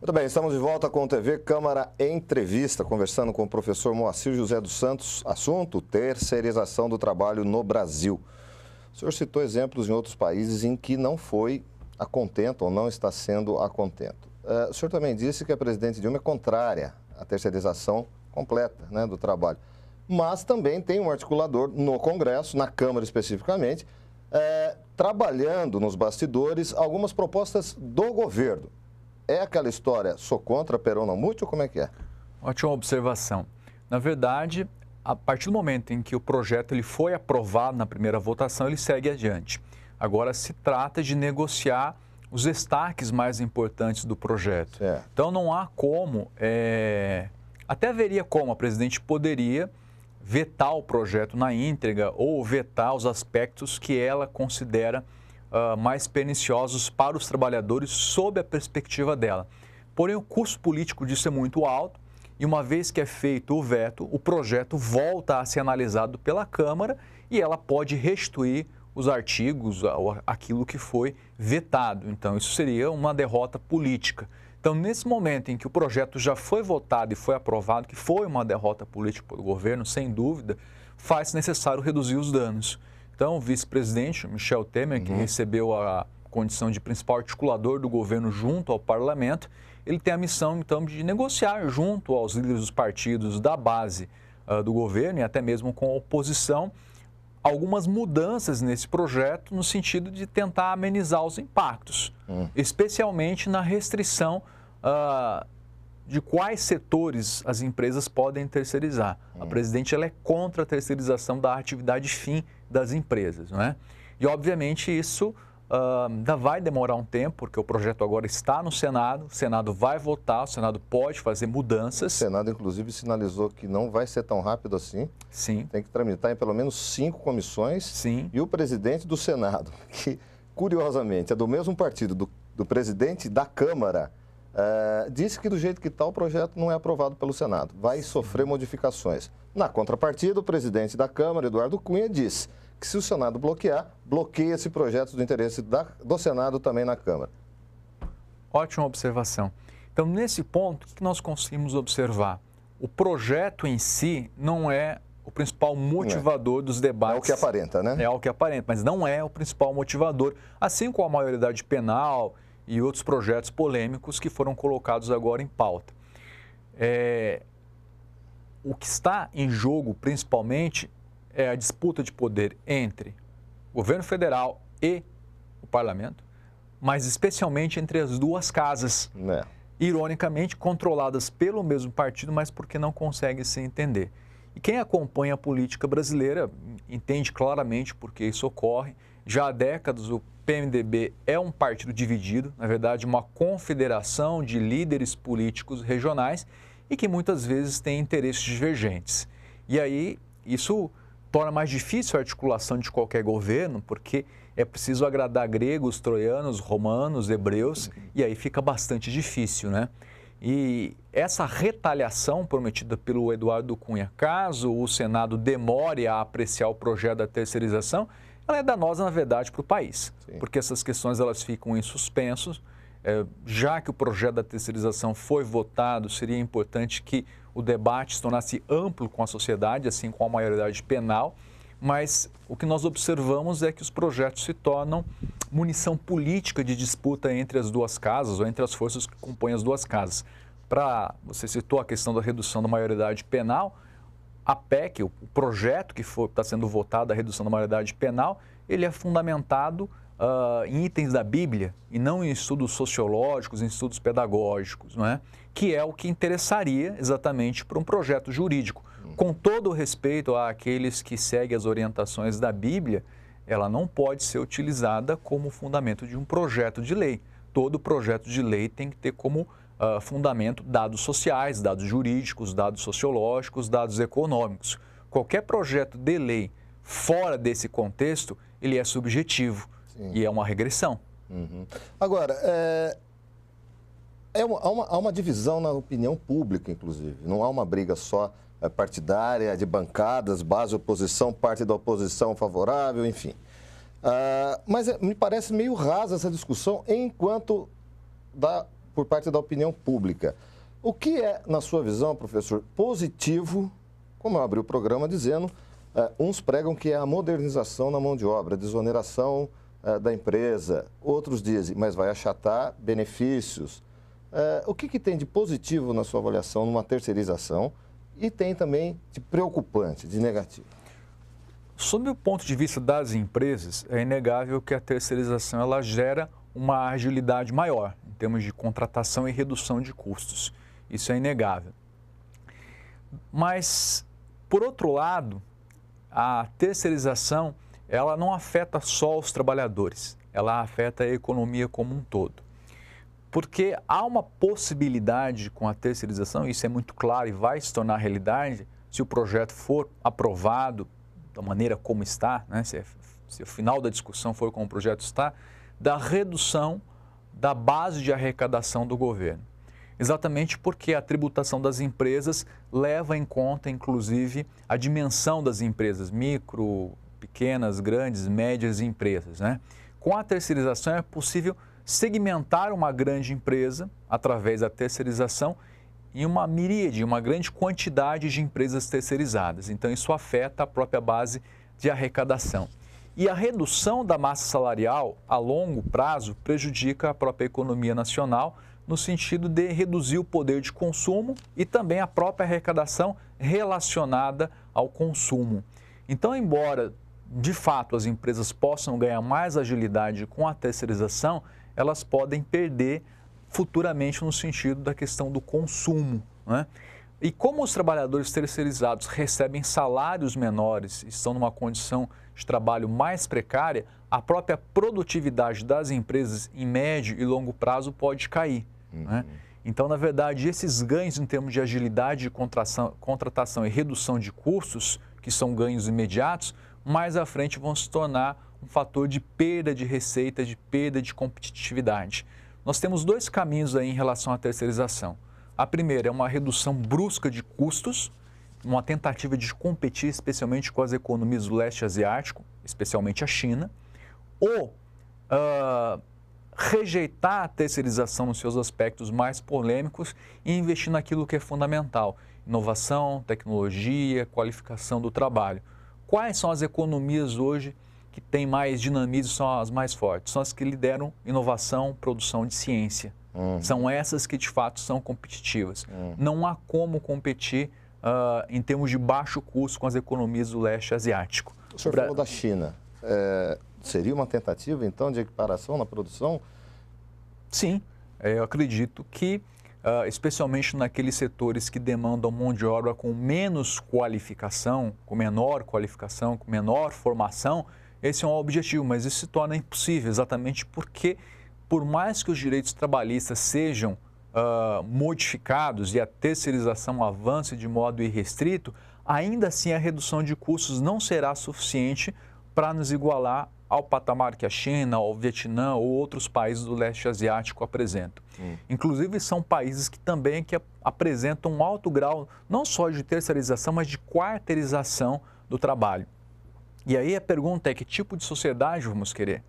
Muito bem, estamos de volta com o TV Câmara Entrevista, conversando com o professor Moacir José dos Santos. Assunto: terceirização do trabalho no Brasil. O senhor citou exemplos em outros países em que não foi a contento ou não está sendo a contento. O senhor também disse que a presidente Dilma é contrária à terceirização completa, né, do trabalho. Mas também tem um articulador no Congresso, na Câmara especificamente, trabalhando nos bastidores algumas propostas do governo. É aquela história, sou contra, pero não muito, ou como é que é? Ótima observação. Na verdade, a partir do momento em que o projeto ele foi aprovado na primeira votação, ele segue adiante. Agora se trata de negociar os destaques mais importantes do projeto. Então não há como, até haveria como, a presidente poderia vetar o projeto na íntegra ou vetar os aspectos que ela considera mais perniciosos para os trabalhadores sob a perspectiva dela. Porém, o custo político disso é muito alto e uma vez que é feito o veto, o projeto volta a ser analisado pela Câmara e ela pode restituir os artigos, aquilo que foi vetado. Então, isso seria uma derrota política. Então, nesse momento em que o projeto já foi votado e foi aprovado, que foi uma derrota política para o governo, sem dúvida, faz necessário reduzir os danos. Então, o vice-presidente, Michel Temer, que recebeu a condição de principal articulador do governo junto ao parlamento, ele tem a missão, então, de negociar junto aos líderes dos partidos da base do governo e até mesmo com a oposição, algumas mudanças nesse projeto no sentido de tentar amenizar os impactos, especialmente na restrição de quais setores as empresas podem terceirizar. A presidente ela é contra a terceirização da atividade fim das empresas, não é? E, obviamente, isso ainda vai demorar um tempo, porque o projeto agora está no Senado, o Senado vai votar, o Senado pode fazer mudanças. O Senado, inclusive, sinalizou que não vai ser tão rápido assim. Sim. Tem que tramitar em pelo menos 5 comissões. Sim. E o presidente do Senado, que, curiosamente, é do mesmo partido do presidente da Câmara, disse que do jeito que está o projeto não é aprovado pelo Senado, vai sofrer modificações. Na contrapartida, o presidente da Câmara, Eduardo Cunha, disse que se o Senado bloquear, bloqueia esse projeto do interesse do Senado também na Câmara. Ótima observação. Então, nesse ponto, o que nós conseguimos observar? O projeto em si não é o principal motivador dos debates. É o que aparenta, né? É o que aparenta, mas não é o principal motivador, assim como a maioridade penal e outros projetos polêmicos que foram colocados agora em pauta. O que está em jogo, principalmente, é a disputa de poder entre o governo federal e o parlamento, mas especialmente entre as duas casas, ironicamente controladas pelo mesmo partido, mas porque não conseguem se entender. E quem acompanha a política brasileira entende claramente por que isso ocorre. Já há décadas o PMDB é um partido dividido, na verdade uma confederação de líderes políticos regionais e que muitas vezes tem interesses divergentes. E aí isso torna mais difícil a articulação de qualquer governo, porque é preciso agradar gregos, troianos, romanos, hebreus, e aí fica bastante difícil, né? E essa retaliação prometida pelo Eduardo Cunha, caso o Senado demore a apreciar o projeto da terceirização, ela é danosa, na verdade, para o país, porque essas questões elas ficam em suspenso. Já que o projeto da terceirização foi votado, seria importante que o debate se tornasse amplo com a sociedade, assim como a maioridade penal, mas o que nós observamos é que os projetos se tornam munição política de disputa entre as duas casas ou entre as forças que compõem as duas casas. Você citou a questão da redução da maioridade penal, a PEC, o projeto que está sendo votado, a redução da maioridade penal, ele é fundamentado em itens da Bíblia e não em estudos sociológicos, em estudos pedagógicos, não é? Que é o que interessaria exatamente para um projeto jurídico. Com todo o respeito àqueles que seguem as orientações da Bíblia, ela não pode ser utilizada como fundamento de um projeto de lei. Todo projeto de lei tem que ter como fundamento dados sociais, dados jurídicos, dados sociológicos, dados econômicos. Qualquer projeto de lei fora desse contexto, ele é subjetivo. E é uma regressão. Agora, há uma divisão na opinião pública, inclusive. Não há uma briga só partidária, de bancadas, base oposição, parte da oposição favorável, enfim. Mas me parece meio rasa essa discussão enquanto por parte da opinião pública. O que é, na sua visão, professor, positivo, como eu abri o programa dizendo, uns pregam que é a modernização na mão de obra, a desoneração da empresa, outros dizem, mas vai achatar benefícios. O que tem de positivo na sua avaliação numa terceirização e tem também de preocupante, de negativo? Sob o ponto de vista das empresas, é inegável que a terceirização ela gera uma agilidade maior em termos de contratação e redução de custos. Isso é inegável. Mas, por outro lado, a terceirização ela não afeta só os trabalhadores, ela afeta a economia como um todo. Porque há uma possibilidade com a terceirização, isso é muito claro e vai se tornar realidade, se o projeto for aprovado da maneira como está, né? Se o final da discussão for como o projeto está, da redução da base de arrecadação do governo. Exatamente porque a tributação das empresas leva em conta, inclusive, a dimensão das empresas, micro, pequenas, grandes, médias empresas, né? Com a terceirização é possível segmentar uma grande empresa através da terceirização em uma miríade, uma grande quantidade de empresas terceirizadas. Então, isso afeta a própria base de arrecadação. E a redução da massa salarial a longo prazo prejudica a própria economia nacional no sentido de reduzir o poder de consumo e também a própria arrecadação relacionada ao consumo. Então, embora de fato as empresas possam ganhar mais agilidade com a terceirização, elas podem perder futuramente no sentido da questão do consumo, né? E como os trabalhadores terceirizados recebem salários menores, estão numa condição de trabalho mais precária, a própria produtividade das empresas em médio e longo prazo pode cair, né? Então, na verdade, esses ganhos em termos de agilidade de contratação e redução de custos, que são ganhos imediatos, mais à frente vão se tornar um fator de perda de receita, de perda de competitividade. Nós temos dois caminhos aí em relação à terceirização. A primeira é uma redução brusca de custos, uma tentativa de competir especialmente com as economias do leste asiático, especialmente a China, ou rejeitar a terceirização nos seus aspectos mais polêmicos e investir naquilo que é fundamental, inovação, tecnologia, qualificação do trabalho. Quais são as economias hoje que têm mais dinamismo, são as mais fortes? São as que lideram inovação, produção de ciência. São essas que de fato são competitivas. Não há como competir em termos de baixo custo com as economias do leste asiático. O senhor falou da China. Seria uma tentativa, então, de equiparação na produção? Sim, eu acredito que, especialmente naqueles setores que demandam mão de obra com menos qualificação, com menor qualificação, com menor formação, esse é um objetivo, mas isso se torna impossível exatamente porque, por mais que os direitos trabalhistas sejam modificados e a terceirização avance de modo irrestrito, ainda assim a redução de custos não será suficiente para nos igualar ao patamar que a China, o Vietnã ou outros países do leste asiático apresentam. Inclusive, são países que também apresentam um alto grau, não só de terceirização, mas de quarteirização do trabalho. E aí a pergunta é: que tipo de sociedade vamos querer?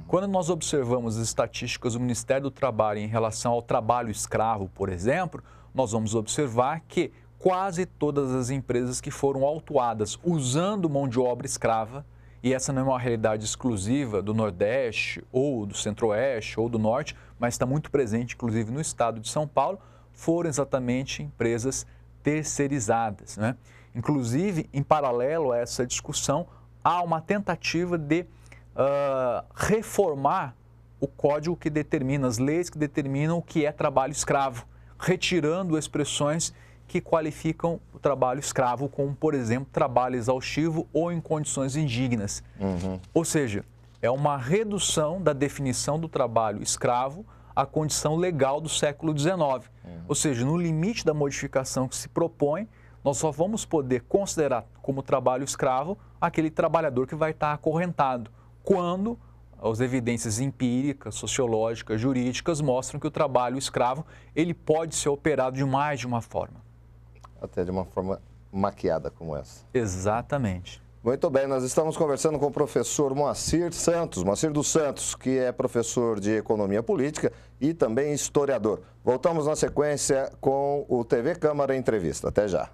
Quando nós observamos as estatísticas do Ministério do Trabalho em relação ao trabalho escravo, por exemplo, nós vamos observar que quase todas as empresas que foram autuadas usando mão de obra escrava, e essa não é uma realidade exclusiva do Nordeste ou do Centro-Oeste ou do Norte, mas está muito presente, inclusive, no estado de São Paulo, foram exatamente empresas terceirizadas, né? Inclusive, em paralelo a essa discussão, há uma tentativa de reformar o código que determina, as leis que determinam o que é trabalho escravo, retirando expressões que qualificam o trabalho escravo como, por exemplo, trabalho exaustivo ou em condições indignas. Ou seja, é uma redução da definição do trabalho escravo à condição legal do século XIX. Ou seja, no limite da modificação que se propõe, nós só vamos poder considerar como trabalho escravo aquele trabalhador que vai estar acorrentado, quando as evidências empíricas, sociológicas, jurídicas mostram que o trabalho escravo ele pode ser operado de mais de uma forma. Até de uma forma maquiada como essa. Exatamente. Muito bem, nós estamos conversando com o professor Moacir dos Santos, que é professor de Economia Política e também historiador. Voltamos na sequência com o TV Câmara Entrevista. Até já.